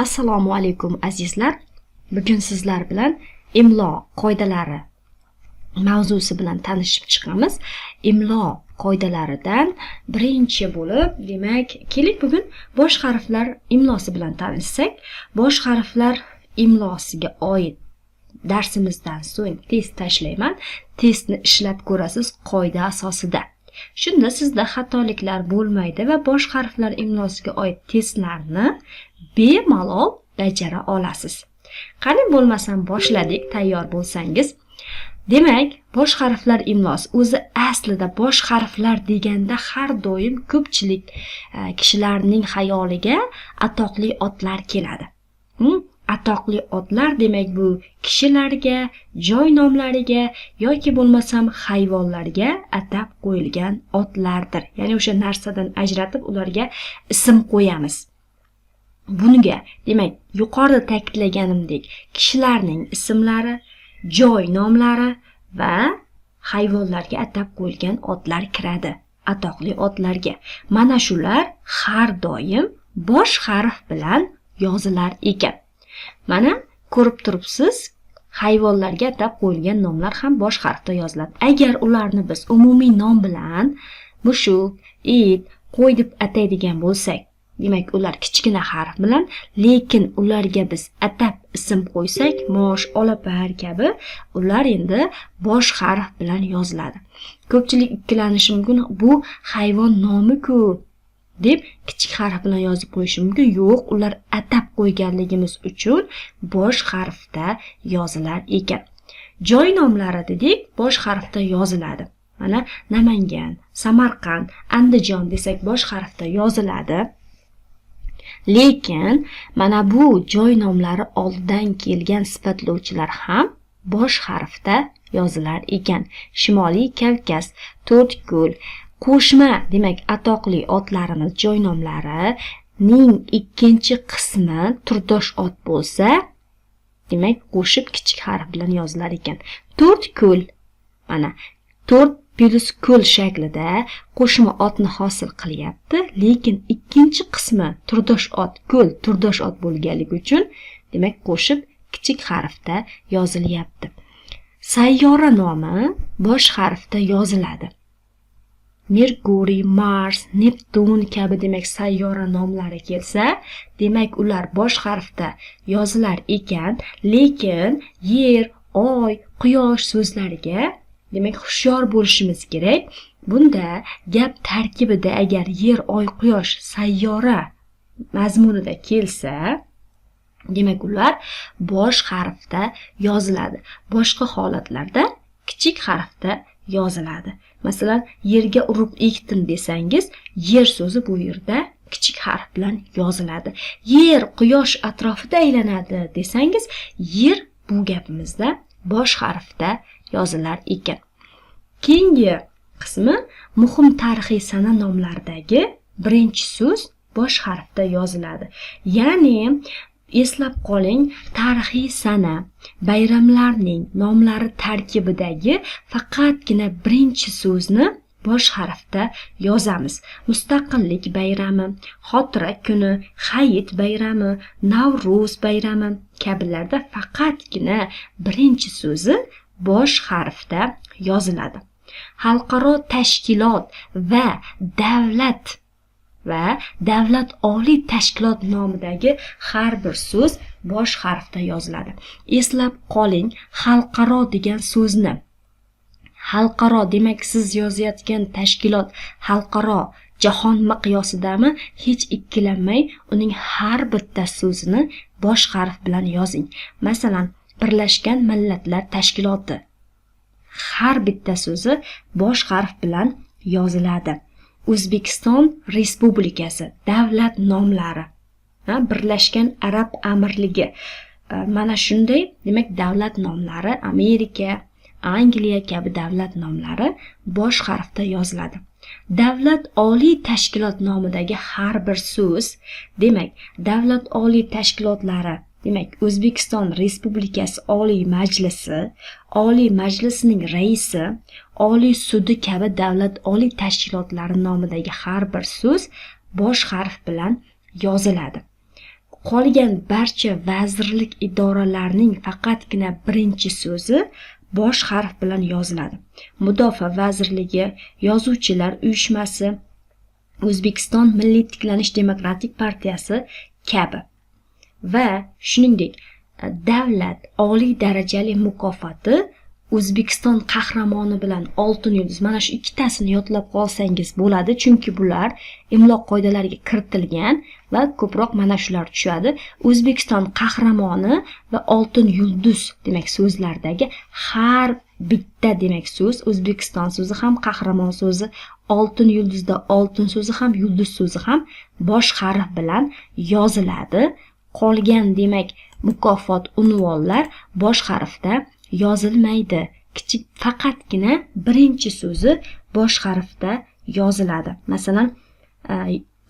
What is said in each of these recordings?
Assalomu alaykum azizlar. Bugun sizlar bilan imlo qoidalari mavzusi bilan tanishib chiqamiz. Imlo qoidalaridan birinchi bo'lib, demak, keling bugun bosh harflar imlosi bilan tanishsak. Bosh harflar imlosiga oid darsimizdan so'ng test tashlayman. Testni ishlab ko'rasiz qoida asosida. Shunda sizda xatoliklar bo'lmaydi va bosh harflar imlosiga oid testlarni bemalol bajara olasiz. Qani bo'lmasam boshladik, tayyor bo'lsangiz. Demak, bosh harflar imlosi o'zi aslida bosh harflar deganda har doim ko'pchilik kishilarning xayoliga atoqli otlar keladi. Atoqli otlar demak bu kishilarga, joy nomlariga yoki bo'lmasam hayvonlarga atab qo'yilgan otlardir. Ya'ni o'sha narsadan ajratib ularga ism qo'yamiz. Bunga, demak, yuqorida ta'kidlaganimdek, kishilarning ismlari, joy nomlari va hayvonlarga atab qo'yilgan otlar kiradi. Atoqli otlarga. Mana shular har doim bosh harf bilan yozilar ekan. Mana ko'rib turibsiz, hayvonlarga atab qo'yilgan nomlar ham bosh harfda yoziladi. Agar ularni biz umumiy nom bilan mushuk, it, qo'y deb ataydigan bo'lsak, demak ular kichkina harf bilan, lekin ularga biz atab ism qo'ysak, mosh, olapar kabi, ular endi bosh harf bilan yoziladi. Ko'pchilik ikkilanishi mumkin, bu hayvon nomi-ku deb kichik harf bilan yozib qo'yish mumkin. Yo'q, ular atab qo'yganligimiz uchun bosh harfda yozilar ekan. Joy nomlari dedik, bosh harfda yoziladi. Mana Namangan, Samarqand, Andijon desak bosh harfda yoziladi. Lekin mana bu joy nomlari oldidan kelgan sifatlovchilar ham bosh harfda yozilar ekan. Shimoliy Kavkaz, To'rtko'l, qo'shma, demak, atoqli otlarimiz joy nomlarining ikkinchi qismi turdosh ot bo'lsa, demak, qo'shib kichik harf bilan yozilar ekan. To'rtko'l, mana 4 plus ko'l shaklida qo'shma otni hosil qilyapti, lekin ikkinchi qismi turdosh ot, ko'l turdosh ot bo'lganligi uchun, demak, qo'shib kichik harfda yozilyapti. Sayyora nomi bosh harfda yoziladi. Merkuriy, Mars, Neptun kabi, demak, sayyora nomlari kelsa, demak, ular bosh harfda yozilar ekan, lekin yer, oy, quyosh so'zlariga, demak, hushyor bo'lishimiz kerak. Bunda gap tarkibida agar yer, oy, quyosh sayyora mazmunida kelsa, demak, ular bosh harfda yoziladi. Boshqa holatlarda kichik harfda yoziladi. Masalan, yerga urib ekdim desangiz, yer so'zi bu yerda kichik harf bilan yoziladi. Yer quyosh atrofida aylanadi desangiz, yer bu gapimizda bosh harfda yozilar ekan. Keyingi qismi muhim tarixiy sana nomlaridagi birinchi so'z bosh harfda yoziladi. Ya'ni eslab qoling, tarixiy sana, bayramlarning nomlari tarkibidagi faqatgina birinchi so'zni bosh harfda yozamiz. Mustaqillik bayrami, xotira kuni, hayit bayrami, Navruz bayrami kabilarda faqatgina birinchi so'zi bosh harfda yoziladi. Xalqaro tashkilot va davlat oliy tashkilot nomidagi har bir so'z bosh harfda yoziladi. Eslab qoling, xalqaro degan so'zni. Xalqaro demak, siz yozayotgan tashkilot xalqaro jahon miqyosidami? Hech ikkilanmay uning har bitta so'zini bosh harf bilan yozing. Masalan, Birlashgan Millatlar Tashkiloti. Har bitta so'zi bosh harf bilan yoziladi. O'zbekiston Respublikasi davlat nomlari. Birlashgan Arab Amirligi. Mana shunday, demak, davlat nomlari, Amerika, Angliya kabi davlat nomlari bosh harfda yoziladi. Davlat oliy tashkilot nomidagi har bir so'z, demak, davlat oliy tashkilotlari, demak, O'zbekiston Respublikasi Oliy Majlisi, Oliy Majlisining raisi, Oliy sudi kabi davlat oliy tashkilotlari nomidagi har bir so'z bosh harf bilan yoziladi. qolgan barcha vazirlik idoralarining faqatgina birinchi so'zi bosh harf bilan yoziladi. Mudofaa vazirligi, Yozuvchilar uyushmasi, O'zbekiston Milliy tiklanish demokratik partiyasi kabi. Va shuningdek, davlat oliy darajali mukofoti O'zbekiston qahramoni bilan oltin yulduz. Mana shu ikkitasini yodlab qolsangiz bo'ladi, chunki bular imlo qoidalariga kiritilgan va ko'proq mana shular tushadi. O'zbekiston qahramoni va oltin yulduz demak so'zlardagi har bitta demak so'z, O'zbekiston so'zi ham, qahramon so'zi, oltin yulduzda oltin so'zi ham, yulduz so'zi ham bosh harf bilan yoziladi. Qolgan demak mukofot unvonlar bosh harfda yozilmaydi. Kichik faqatgina birinchi so'zi bosh harfda yoziladi. Masalan,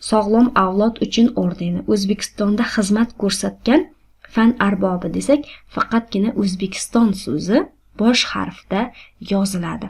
sog'lom avlod uchun ordeni, O'zbekistonda xizmat ko'rsatgan fan arbobi desak, faqatgina O'zbekiston so'zi bosh harfda yoziladi.